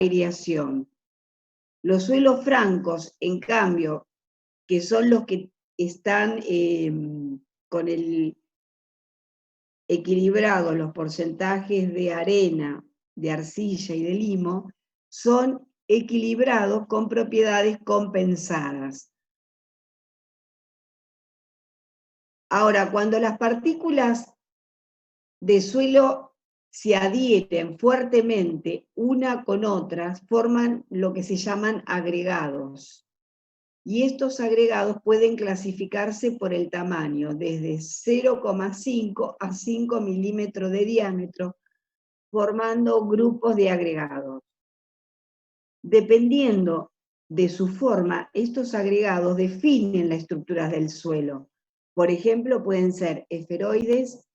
aireación. Los suelos francos, en cambio, que son los que están con el equilibrado, los porcentajes de arena, de arcilla y de limo, son equilibrados con propiedades compensadas. Ahora, cuando las partículas de suelo se adhieren fuertemente una con otras, forman lo que se llaman agregados. Y estos agregados pueden clasificarse por el tamaño, desde 0,5 a 5 milímetros de diámetro, formando grupos de agregados. Dependiendo de su forma, estos agregados definen la estructura del suelo. Por ejemplo, pueden ser esferoides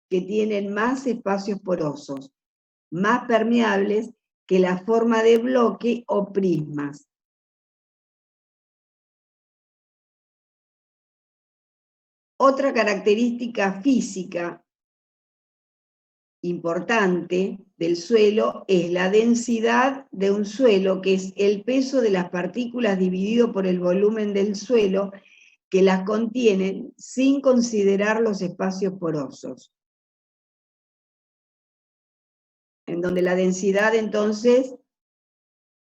que tienen más espacios porosos, más permeables que la forma de bloque o prismas. Otra característica física importante del suelo es la densidad de un suelo, que es el peso de las partículas dividido por el volumen del suelo que las contienen sin considerar los espacios porosos. En donde la densidad entonces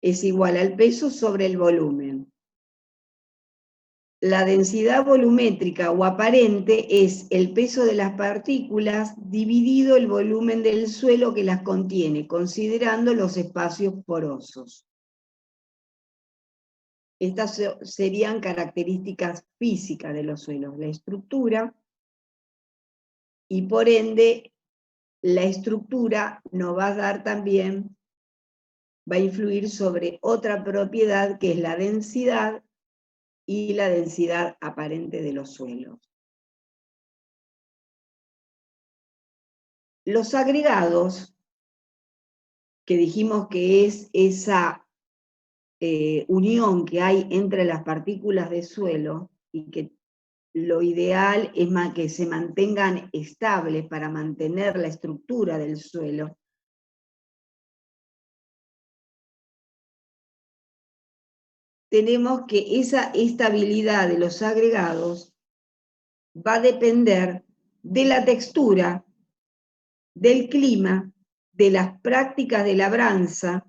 es igual al peso sobre el volumen. La densidad volumétrica o aparente es el peso de las partículas dividido el volumen del suelo que las contiene, considerando los espacios porosos. Estas serían características físicas de los suelos, la estructura, y por ende la estructura nos va a dar también, va a influir sobre otra propiedad que es la densidad y la densidad aparente de los suelos. Los agregados, que dijimos que es esa unión que hay entre las partículas de suelo, y que lo ideal es que se mantengan estables para mantener la estructura del suelo. Tenemos que esa estabilidad de los agregados va a depender de la textura, del clima, de las prácticas de labranza,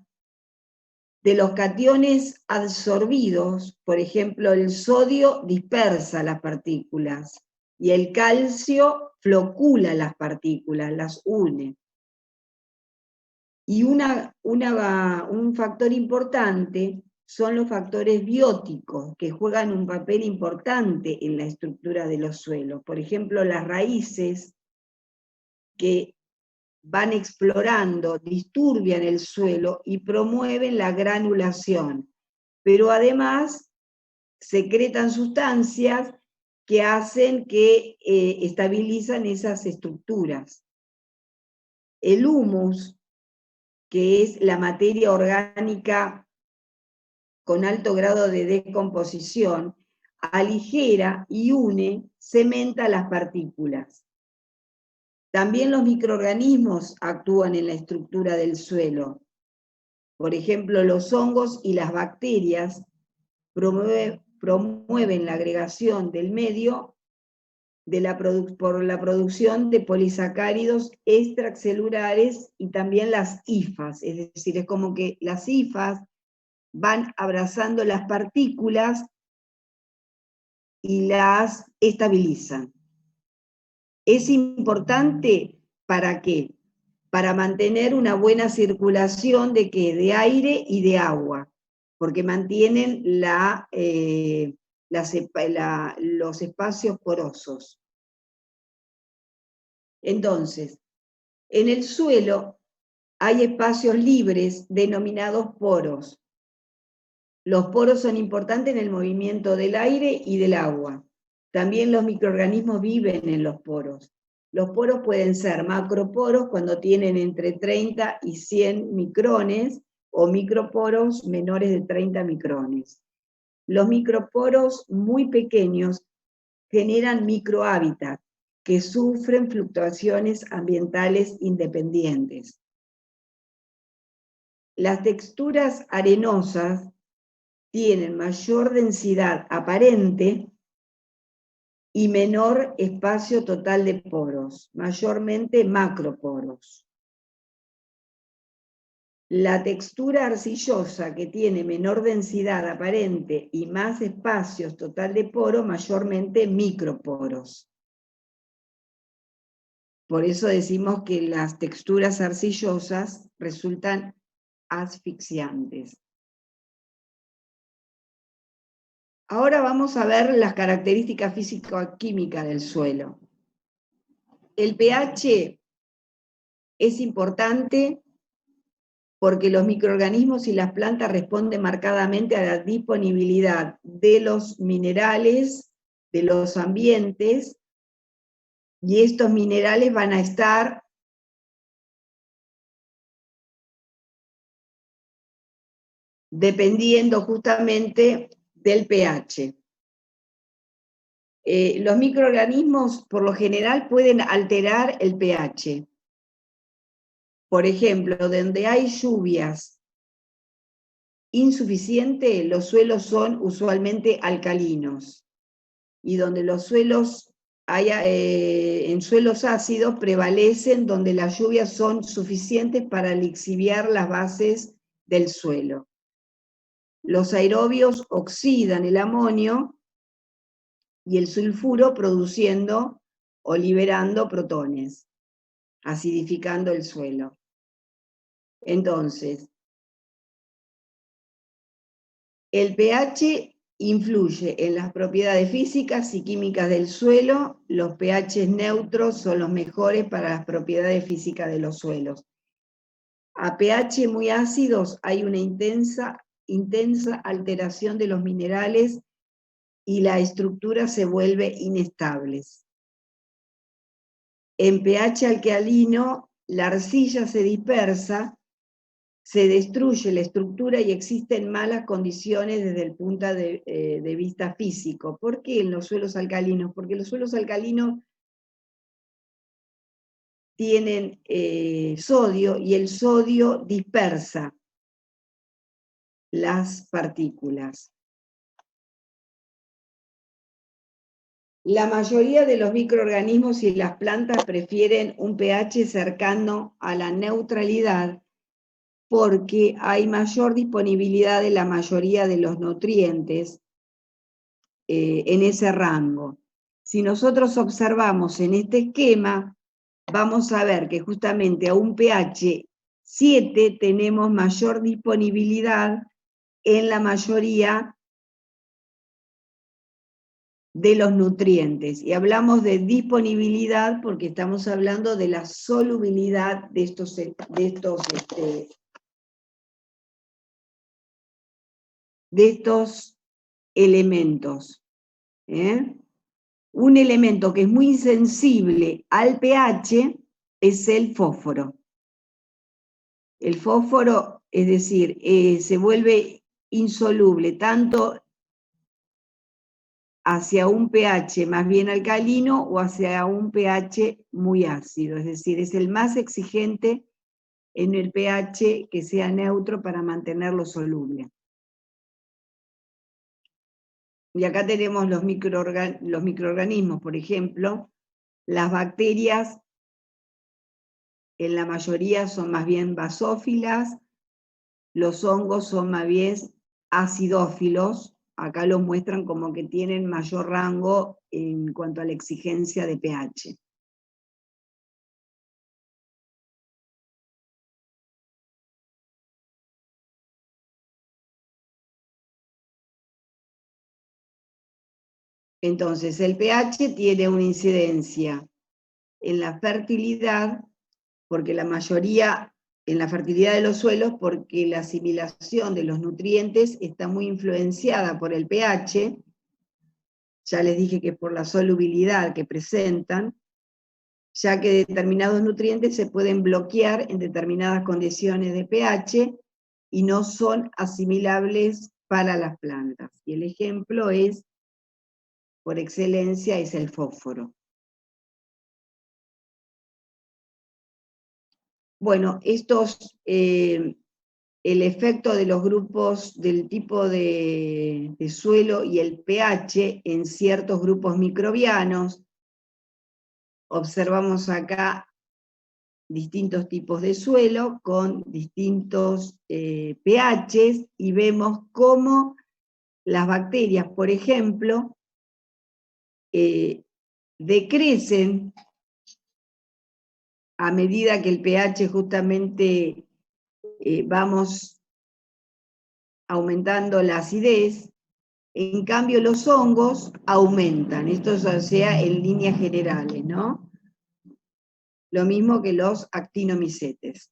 de los cationes absorbidos. Por ejemplo, el sodio dispersa las partículas y el calcio flocula las partículas, las une. Y un factor importante son los factores bióticos, que juegan un papel importante en la estructura de los suelos. Por ejemplo, las raíces que van explorando, disturbian el suelo y promueven la granulación, pero además secretan sustancias que hacen que estabilizan esas estructuras. El humus, que es la materia orgánica con alto grado de descomposición, aligera y une, cementa las partículas. También los microorganismos actúan en la estructura del suelo. Por ejemplo, los hongos y las bacterias promueven la agregación del medio por la producción de polisacáridos extracelulares y también las hifas. Es decir, es como que las hifas van abrazando las partículas y las estabilizan. Es importante, ¿para qué? Para mantener una buena circulación de aire y de agua, porque mantienen los espacios porosos. Entonces, en el suelo hay espacios libres denominados poros. Los poros son importantes en el movimiento del aire y del agua. También los microorganismos viven en los poros. Los poros pueden ser macroporos cuando tienen entre 30 y 100 micrones, o microporos menores de 30 micrones. Los microporos muy pequeños generan microhábitats que sufren fluctuaciones ambientales independientes. Las texturas arenosas tienen mayor densidad aparente y menor espacio total de poros, mayormente macroporos. La textura arcillosa, que tiene menor densidad aparente y más espacios total de poro, mayormente microporos. Por eso decimos que las texturas arcillosas resultan asfixiantes. Ahora vamos a ver las características físico-químicas del suelo. El pH es importante porque los microorganismos y las plantas responden marcadamente a la disponibilidad de los minerales, de los ambientes, y estos minerales van a estar dependiendo justamente del pH. Los microorganismos, por lo general, pueden alterar el pH. Por ejemplo, donde hay lluvias insuficientes, los suelos son usualmente alcalinos. Y donde los suelos en suelos ácidos prevalecen donde las lluvias son suficientes para lixiviar las bases del suelo. Los aerobios oxidan el amonio y el sulfuro produciendo o liberando protones, acidificando el suelo. Entonces, el pH influye en las propiedades físicas y químicas del suelo. Los pH neutros son los mejores para las propiedades físicas de los suelos. A pH muy ácidos hay una intensa alteración de los minerales y la estructura se vuelve inestable. En pH alcalino, la arcilla se dispersa, se destruye la estructura y existen malas condiciones desde el punto de vista físico. ¿Por qué en los suelos alcalinos? Porque los suelos alcalinos tienen sodio y el sodio dispersa las partículas. La mayoría de los microorganismos y las plantas prefieren un pH cercano a la neutralidad porque hay mayor disponibilidad de la mayoría de los nutrientes en ese rango. Si nosotros observamos en este esquema, vamos a ver que justamente a un pH 7 tenemos mayor disponibilidad en la mayoría de los nutrientes. Y hablamos de disponibilidad porque estamos hablando de la solubilidad de estos elementos. Un elemento que es muy sensible al pH es el fósforo. El fósforo, es decir, se vuelve insoluble tanto hacia un pH más bien alcalino o hacia un pH muy ácido, es decir, es el más exigente en el pH que sea neutro para mantenerlo soluble. Y acá tenemos los microorganismos, por ejemplo, las bacterias en la mayoría son más bien basófilas, los hongos son más bien acidófilos, acá los muestran como que tienen mayor rango en cuanto a la exigencia de pH. Entonces, el pH tiene una incidencia en la fertilidad, porque la mayoría, en la fertilidad de los suelos, porque la asimilación de los nutrientes está muy influenciada por el pH, ya les dije que por la solubilidad que presentan, ya que determinados nutrientes se pueden bloquear en determinadas condiciones de pH y no son asimilables para las plantas. Y el ejemplo es, por excelencia, es el fósforo. Bueno, estos el efecto de los grupos del tipo de suelo y el pH en ciertos grupos microbianos. Observamos acá distintos tipos de suelo con distintos pHs y vemos cómo las bacterias, por ejemplo, decrecen a medida que el pH justamente vamos aumentando la acidez. En cambio los hongos aumentan, esto es, o sea, en líneas generales, ¿no? Lo mismo que los actinomicetes.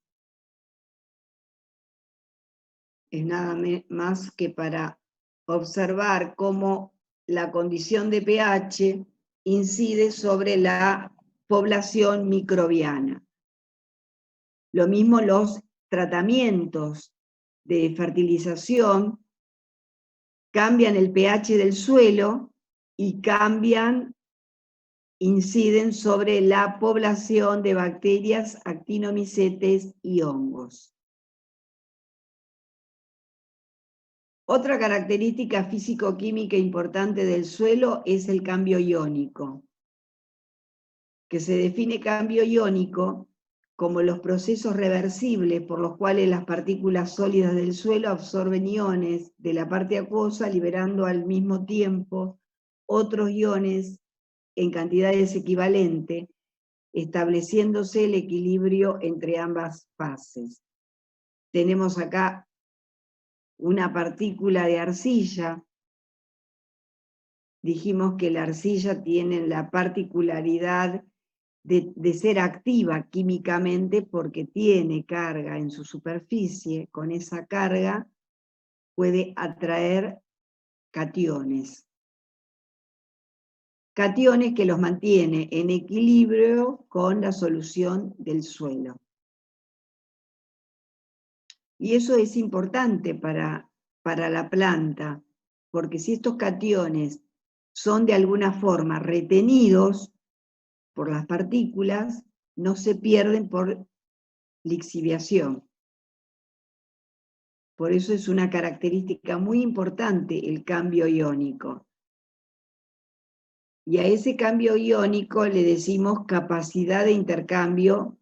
Es nada más que para observar cómo la condición de pH incide sobre la población microbiana. Lo mismo los tratamientos de fertilización cambian el pH del suelo y inciden sobre la población de bacterias, actinomicetes y hongos. Otra característica físico-química importante del suelo es el cambio iónico, que se define cambio iónico como los procesos reversibles por los cuales las partículas sólidas del suelo absorben iones de la parte acuosa, liberando al mismo tiempo otros iones en cantidades equivalentes, estableciéndose el equilibrio entre ambas fases. Tenemos acá una partícula de arcilla. Dijimos que la arcilla tiene la particularidad de ser activa químicamente porque tiene carga en su superficie. Con esa carga puede atraer cationes. Cationes que los mantiene en equilibrio con la solución del suelo. Y eso es importante para la planta, porque si estos cationes son de alguna forma retenidos por las partículas, no se pierden por lixiviación. Por eso es una característica muy importante el cambio iónico. Y a ese cambio iónico le decimos capacidad de intercambio,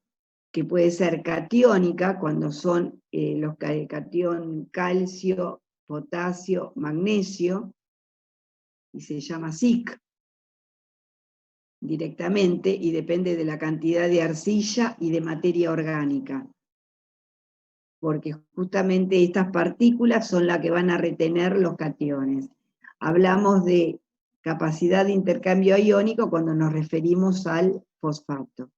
que puede ser catiónica, cuando son los catión calcio, potasio, magnesio, y se llama SIC directamente, y depende de la cantidad de arcilla y de materia orgánica. Porque justamente estas partículas son las que van a retener los cationes. Hablamos de capacidad de intercambio iónico cuando nos referimos al fosfato.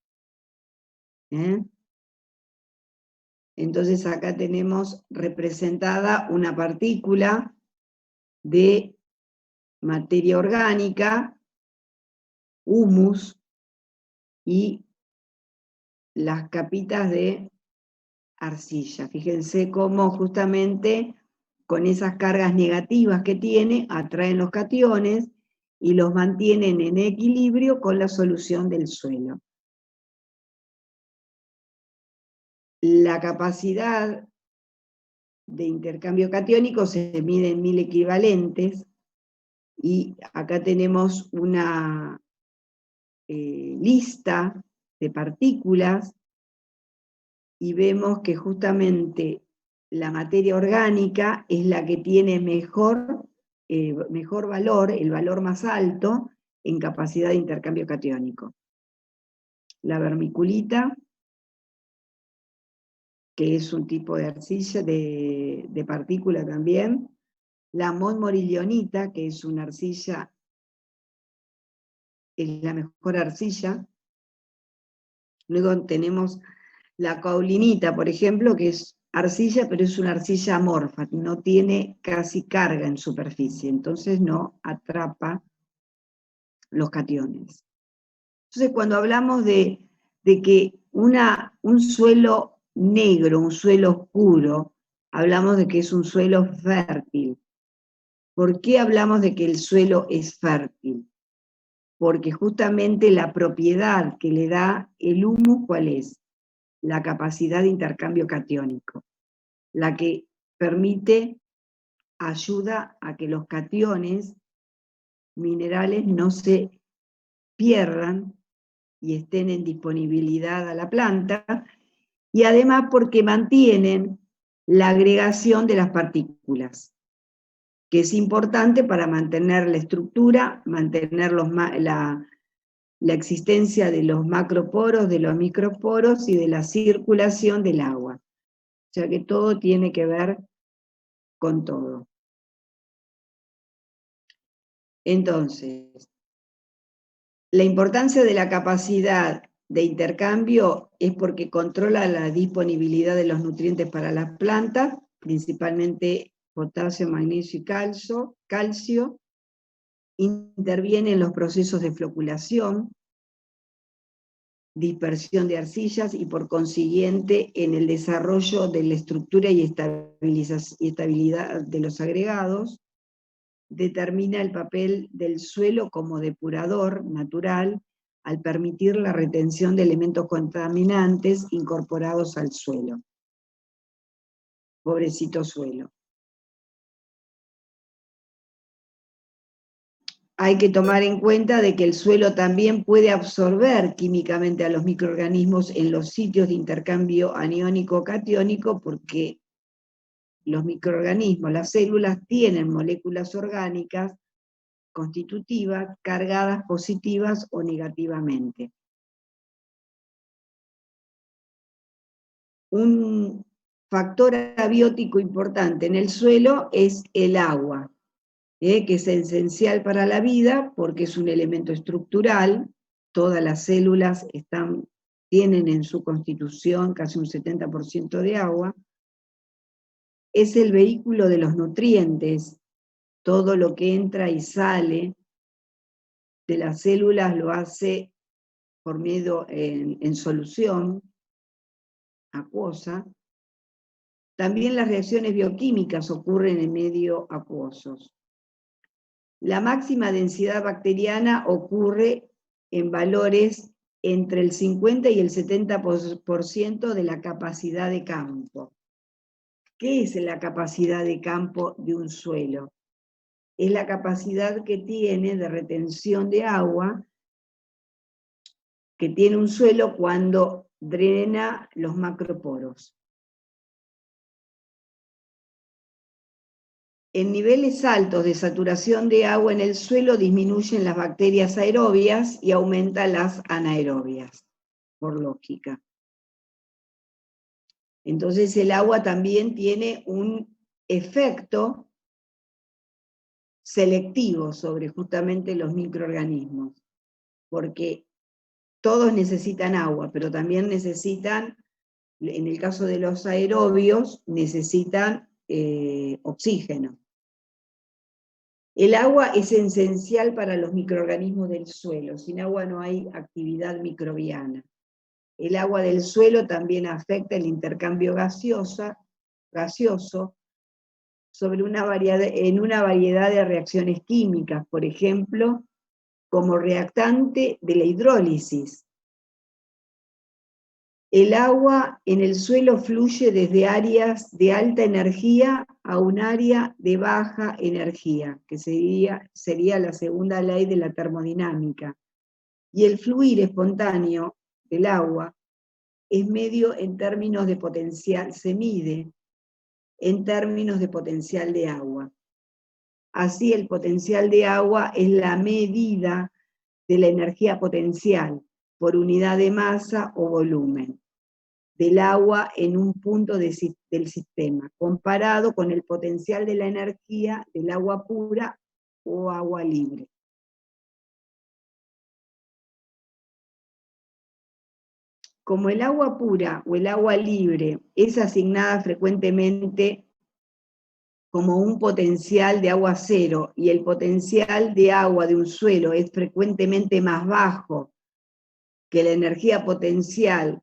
Entonces acá tenemos representada una partícula de materia orgánica, humus, y las capitas de arcilla. Fíjense cómo justamente con esas cargas negativas que tiene, atraen los cationes y los mantienen en equilibrio con la solución del suelo. La capacidad de intercambio catiónico se mide en 1000 equivalentes, y acá tenemos una lista de partículas, y vemos que justamente la materia orgánica es la que tiene mejor valor, el valor más alto en capacidad de intercambio catiónico. La vermiculita, que es un tipo de arcilla, de partícula también. La montmorillonita, que es una arcilla, es la mejor arcilla. Luego tenemos la caulinita, por ejemplo, que es arcilla, pero es una arcilla amorfa, no tiene casi carga en superficie, entonces no atrapa los cationes. Entonces, cuando hablamos de que un suelo negro, un suelo oscuro, hablamos de que es un suelo fértil. ¿Por qué hablamos de que el suelo es fértil? Porque justamente la propiedad que le da el humus, ¿cuál es? La capacidad de intercambio catiónico. la que permite, ayuda a que los cationes minerales no se pierdan y estén en disponibilidad a la planta, y además porque mantienen la agregación de las partículas, que es importante para mantener la estructura, mantener la existencia de los macroporos, de los microporos y de la circulación del agua. O sea que todo tiene que ver con todo. Entonces, la importancia de la capacidad de intercambio es porque controla la disponibilidad de los nutrientes para las plantas, principalmente potasio, magnesio y calcio, interviene en los procesos de floculación, dispersión de arcillas y por consiguiente en el desarrollo de la estructura y estabilidad de los agregados, determina el papel del suelo como depurador natural al permitir la retención de elementos contaminantes incorporados al suelo. Pobrecito suelo. Hay que tomar en cuenta de que el suelo también puede absorber químicamente a los microorganismos en los sitios de intercambio aniónico-catiónico, porque los microorganismos, las células, tienen moléculas orgánicas constitutivas cargadas positivas o negativamente. Un factor abiótico importante en el suelo es el agua, que es esencial para la vida porque es un elemento estructural. Todas las células tienen en su constitución casi un 70% de agua. Es el vehículo de los nutrientes. Todo lo que entra y sale de las células lo hace por medio en solución acuosa. También las reacciones bioquímicas ocurren en medio acuosos. La máxima densidad bacteriana ocurre en valores entre el 50 y el 70% de la capacidad de campo. ¿Qué es la capacidad de campo de un suelo? Es la capacidad que tiene de retención de agua que tiene un suelo cuando drena los macroporos. En niveles altos de saturación de agua en el suelo disminuyen las bacterias aerobias y aumentan las anaerobias, por lógica. Entonces el agua también tiene un efecto selectivo sobre justamente los microorganismos, porque todos necesitan agua, pero también necesitan, en el caso de los aerobios, necesitan oxígeno. El agua es esencial para los microorganismos del suelo. Sin agua no hay actividad microbiana. El agua del suelo también afecta el intercambio gaseoso en una variedad de reacciones químicas, por ejemplo, como reactante de la hidrólisis. El agua en el suelo fluye desde áreas de alta energía a un área de baja energía, que sería la segunda ley de la termodinámica. Y el fluir espontáneo del agua es medio en términos de potencial, se mide en términos de potencial de agua. Así, el potencial de agua es la medida de la energía potencial por unidad de masa o volumen del agua en un punto del sistema, comparado con el potencial de la energía del agua pura o agua libre. Como el agua pura o el agua libre es asignada frecuentemente como un potencial de agua cero y el potencial de agua de un suelo es frecuentemente más bajo que la energía potencial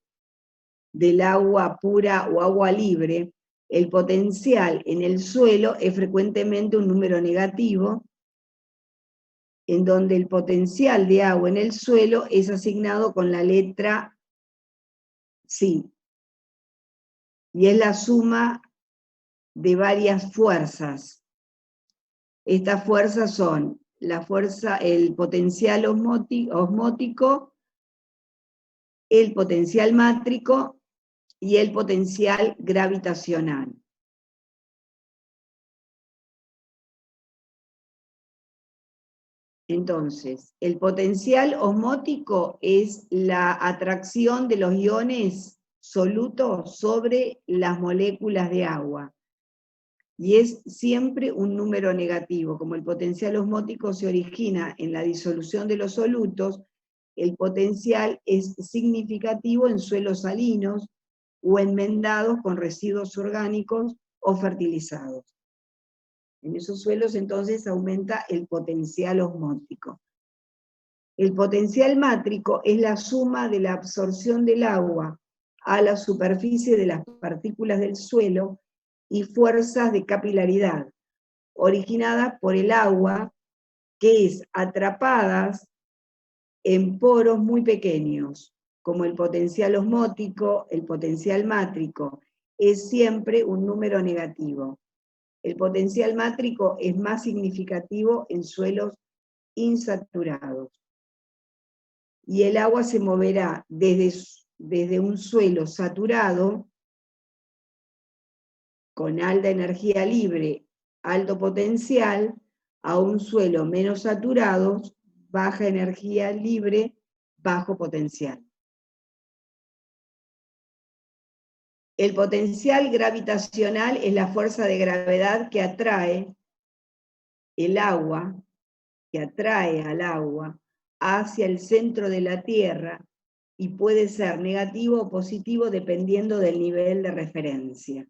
del agua pura o agua libre, el potencial en el suelo es frecuentemente un número negativo, en donde el potencial de agua en el suelo es asignado con la letra psi, y es la suma de varias fuerzas. Estas fuerzas son el potencial osmótico, el potencial mátrico y el potencial gravitacional. Entonces, el potencial osmótico es la atracción de los iones solutos sobre las moléculas de agua. Y es siempre un número negativo. Como el potencial osmótico se origina en la disolución de los solutos, el potencial es significativo en suelos salinos o enmendados con residuos orgánicos o fertilizados. En esos suelos entonces aumenta el potencial osmótico. El potencial mátrico es la suma de la absorción del agua a la superficie de las partículas del suelo y fuerzas de capilaridad, originadas por el agua que es atrapadas en poros muy pequeños, como el potencial osmótico, el potencial mátrico, es siempre un número negativo. El potencial mátrico es más significativo en suelos insaturados. Y el agua se moverá desde un suelo saturado, con alta energía libre, alto potencial, a un suelo menos saturado, baja energía libre, bajo potencial. El potencial gravitacional es la fuerza de gravedad que atrae el agua, que atrae al agua hacia el centro de la Tierra y puede ser negativo o positivo dependiendo del nivel de referencia.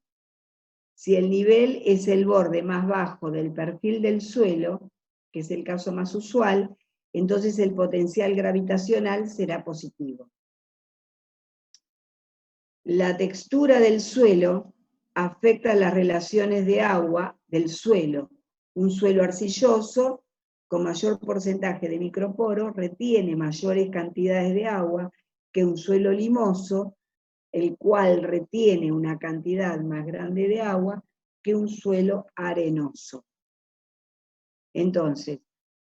Si el nivel es el borde más bajo del perfil del suelo, que es el caso más usual, entonces el potencial gravitacional será positivo. La textura del suelo afecta las relaciones de agua del suelo. Un suelo arcilloso con mayor porcentaje de microporos retiene mayores cantidades de agua que un suelo limoso, el cual retiene una cantidad más grande de agua que un suelo arenoso. Entonces,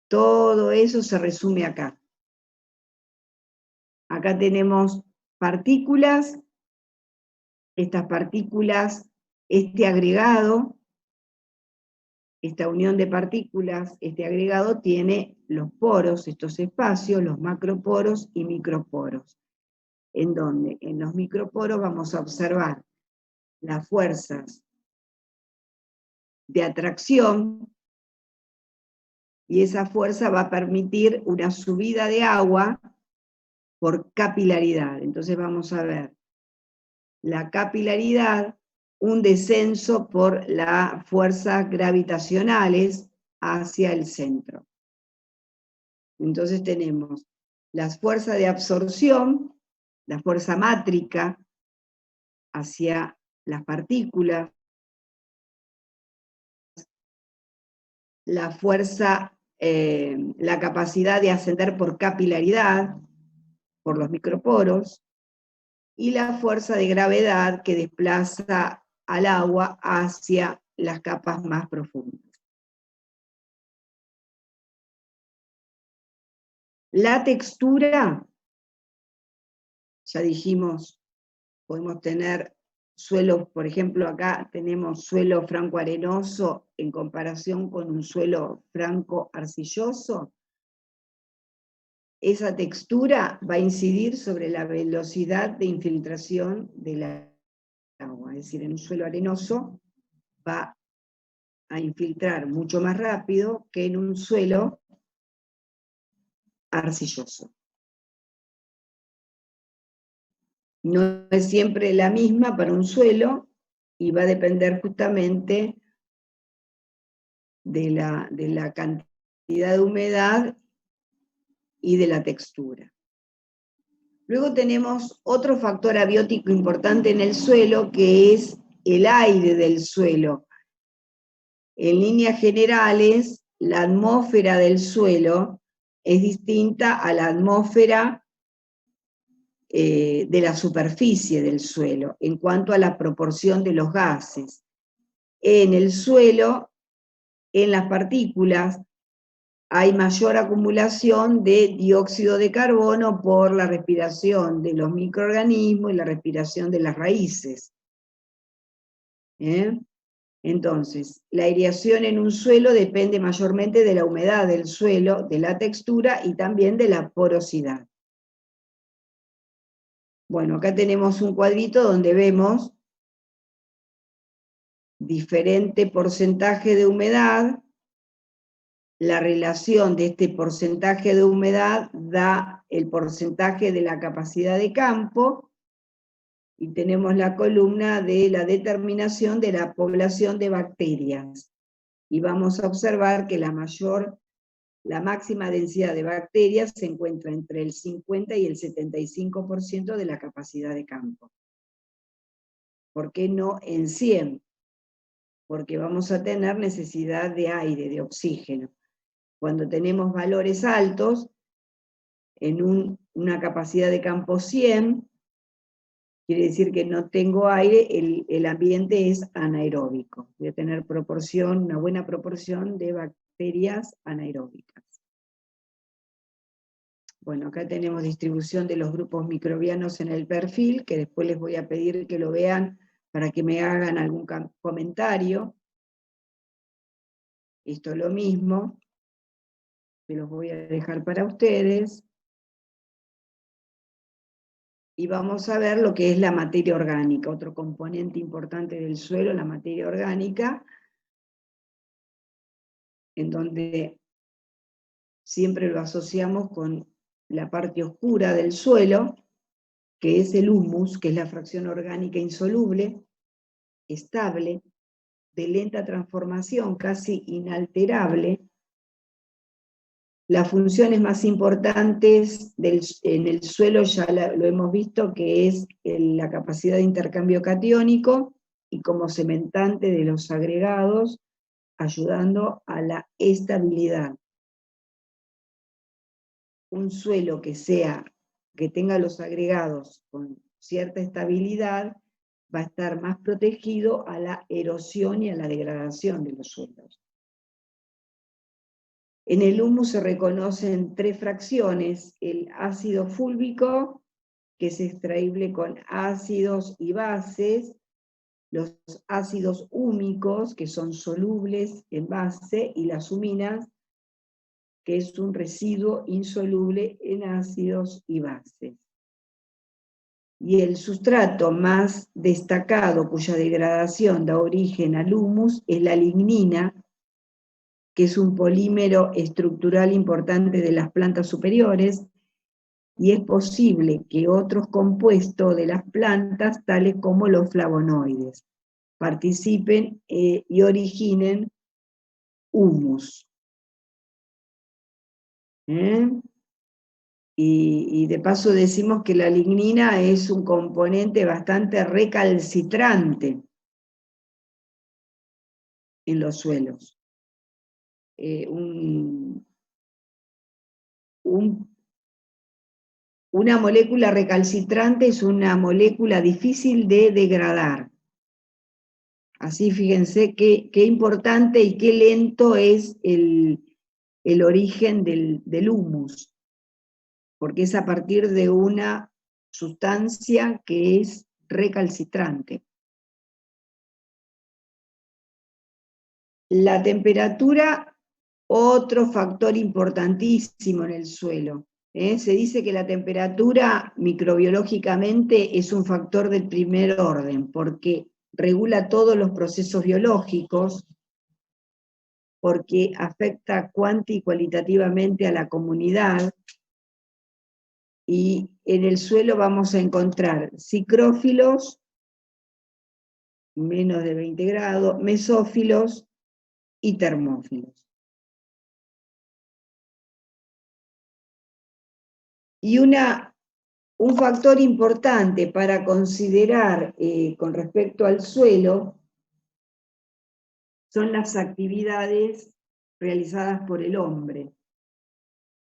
todo eso se resume acá. Acá tenemos partículas. Estas partículas, este agregado, esta unión de partículas, este agregado tiene los poros, estos espacios, los macroporos y microporos, en donde en los microporos vamos a observar las fuerzas de atracción, y esa fuerza va a permitir una subida de agua por capilaridad. Entonces vamos a ver la capilaridad, un descenso por las fuerzas gravitacionales hacia el centro. Entonces tenemos las fuerzas de absorción, la fuerza mátrica hacia las partículas, la fuerza, la capacidad de ascender por capilaridad, por los microporos, y la fuerza de gravedad que desplaza al agua hacia las capas más profundas. La textura, ya dijimos, podemos tener suelos, por ejemplo, acá tenemos suelo franco-arenoso en comparación con un suelo franco-arcilloso. Esa textura va a incidir sobre la velocidad de infiltración del agua, es decir, en un suelo arenoso va a infiltrar mucho más rápido que en un suelo arcilloso. No es siempre la misma para un suelo y va a depender justamente de la cantidad de humedad y de la textura. Luego tenemos otro factor abiótico importante en el suelo, que es el aire del suelo. En líneas generales, la atmósfera del suelo es distinta a la atmósfera de la superficie del suelo, en cuanto a la proporción de los gases. en el suelo, en las partículas, hay mayor acumulación de dióxido de carbono por la respiración de los microorganismos y la respiración de las raíces. Entonces, la aireación en un suelo depende mayormente de la humedad del suelo, de la textura y también de la porosidad. Bueno, acá tenemos un cuadrito donde vemos diferente porcentaje de humedad. La relación de este porcentaje de humedad da el porcentaje de la capacidad de campo, y tenemos la columna de la determinación de la población de bacterias. Y vamos a observar que la máxima densidad de bacterias se encuentra entre el 50 y el 75% de la capacidad de campo. ¿Por qué no en 100? Porque vamos a tener necesidad de aire, de oxígeno. Cuando tenemos valores altos, en una capacidad de campo 100, quiere decir que no tengo aire, el ambiente es anaeróbico. Voy a tener una buena proporción de bacterias anaeróbicas. Bueno, acá tenemos distribución de los grupos microbianos en el perfil, que después les voy a pedir que lo vean para que me hagan algún comentario. Esto es lo mismo, que los voy a dejar para ustedes. Y vamos a ver lo que es la materia orgánica, otro componente importante del suelo, la materia orgánica, en donde siempre lo asociamos con la parte oscura del suelo, que es el humus, que es la fracción orgánica insoluble, estable, de lenta transformación, casi inalterable. Las funciones más importantes en el suelo ya lo hemos visto, que es la capacidad de intercambio catiónico y como cementante de los agregados, ayudando a la estabilidad. Un suelo que tenga los agregados con cierta estabilidad va a estar más protegido a la erosión y a la degradación de los suelos. En el humus se reconocen 3 fracciones: el ácido fúlvico, que es extraíble con ácidos y bases, los ácidos húmicos, que son solubles en base, y las huminas, que es un residuo insoluble en ácidos y bases. Y el sustrato más destacado, cuya degradación da origen al humus, es la lignina, que es un polímero estructural importante de las plantas superiores, y es posible que otros compuestos de las plantas, tales como los flavonoides, participen y originen humus. Y de paso decimos que la lignina es un componente bastante recalcitrante en los suelos. Una molécula recalcitrante es una molécula difícil de degradar. Así fíjense qué importante y qué lento es el origen del humus, porque es a partir de una sustancia que es recalcitrante. La temperatura, otro factor importantísimo en el suelo. Se dice que la temperatura microbiológicamente es un factor del primer orden, porque regula todos los procesos biológicos, porque afecta cuanti y cualitativamente a la comunidad, y en el suelo vamos a encontrar psicrófilos, menos de 20 grados, mesófilos y termófilos. Y un factor importante para considerar con respecto al suelo son las actividades realizadas por el hombre,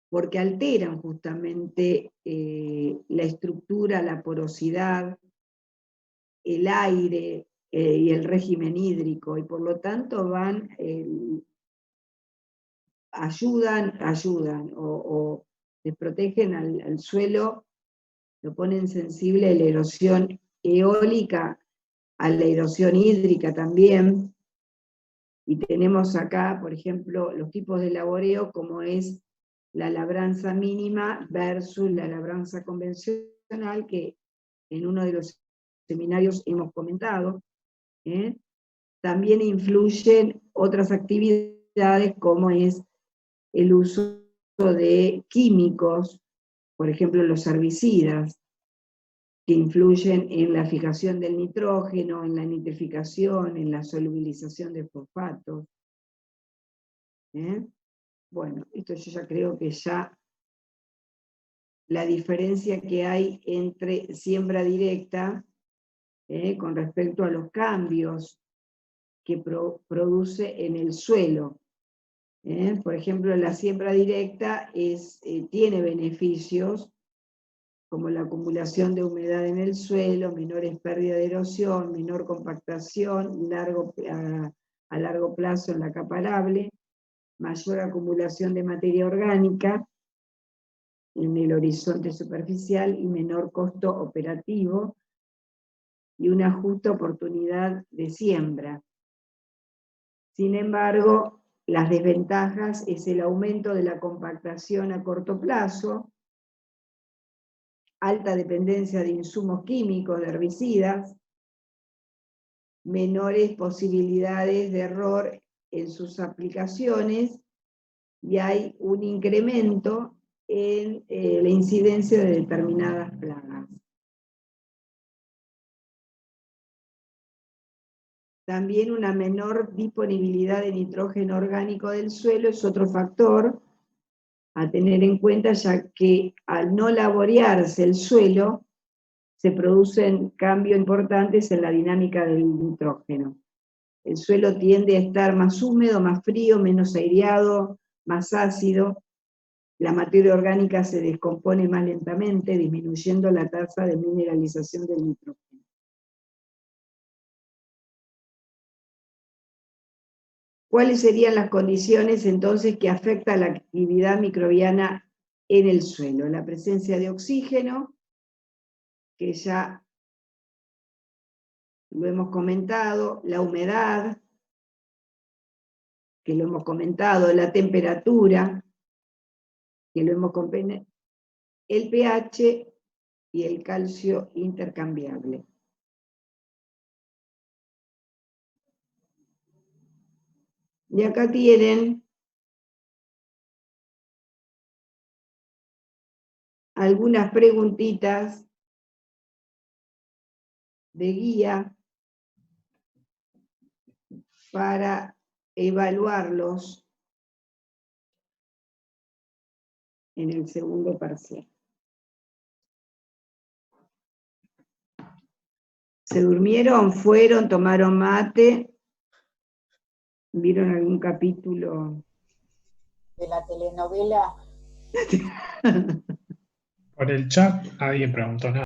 porque alteran justamente la estructura, la porosidad, el aire, y el régimen hídrico, y por lo tanto ayudan o les protegen al suelo, lo ponen sensible a la erosión eólica, a la erosión hídrica también. Y tenemos acá, por ejemplo, los tipos de laboreo, como es la labranza mínima versus la labranza convencional, que en uno de los seminarios hemos comentado. También influyen otras actividades, como es el uso de químicos, por ejemplo los herbicidas, que influyen en la fijación del nitrógeno, en la nitrificación, en la solubilización de fosfatos. Bueno, esto yo ya creo que ya la diferencia que hay entre siembra directa con respecto a los cambios que produce en el suelo. Por ejemplo, la siembra directa tiene beneficios como la acumulación de humedad en el suelo, menores pérdidas de erosión, menor compactación a largo plazo en la capa arable, mayor acumulación de materia orgánica en el horizonte superficial y menor costo operativo y una justa oportunidad de siembra. Sin embargo, las desventajas es el aumento de la compactación a corto plazo, alta dependencia de insumos químicos, de herbicidas, menores posibilidades de error en sus aplicaciones y hay un incremento en la incidencia de determinadas plagas. También una menor disponibilidad de nitrógeno orgánico del suelo es otro factor a tener en cuenta, ya que al no laborearse el suelo, se producen cambios importantes en la dinámica del nitrógeno. El suelo tiende a estar más húmedo, más frío, menos aireado, más ácido. La materia orgánica se descompone más lentamente, disminuyendo la tasa de mineralización del nitrógeno. ¿Cuáles serían las condiciones entonces que afectan la actividad microbiana en el suelo? La presencia de oxígeno, que ya lo hemos comentado, la humedad, que lo hemos comentado, la temperatura, que lo hemos comentado, el pH y el calcio intercambiable. Y acá tienen algunas preguntitas de guía para evaluarlos en el segundo parcial. ¿Se durmieron? ¿Fueron? ¿Tomaron mate? ¿Vieron algún capítulo? De la telenovela. Por el chat nadie preguntó nada.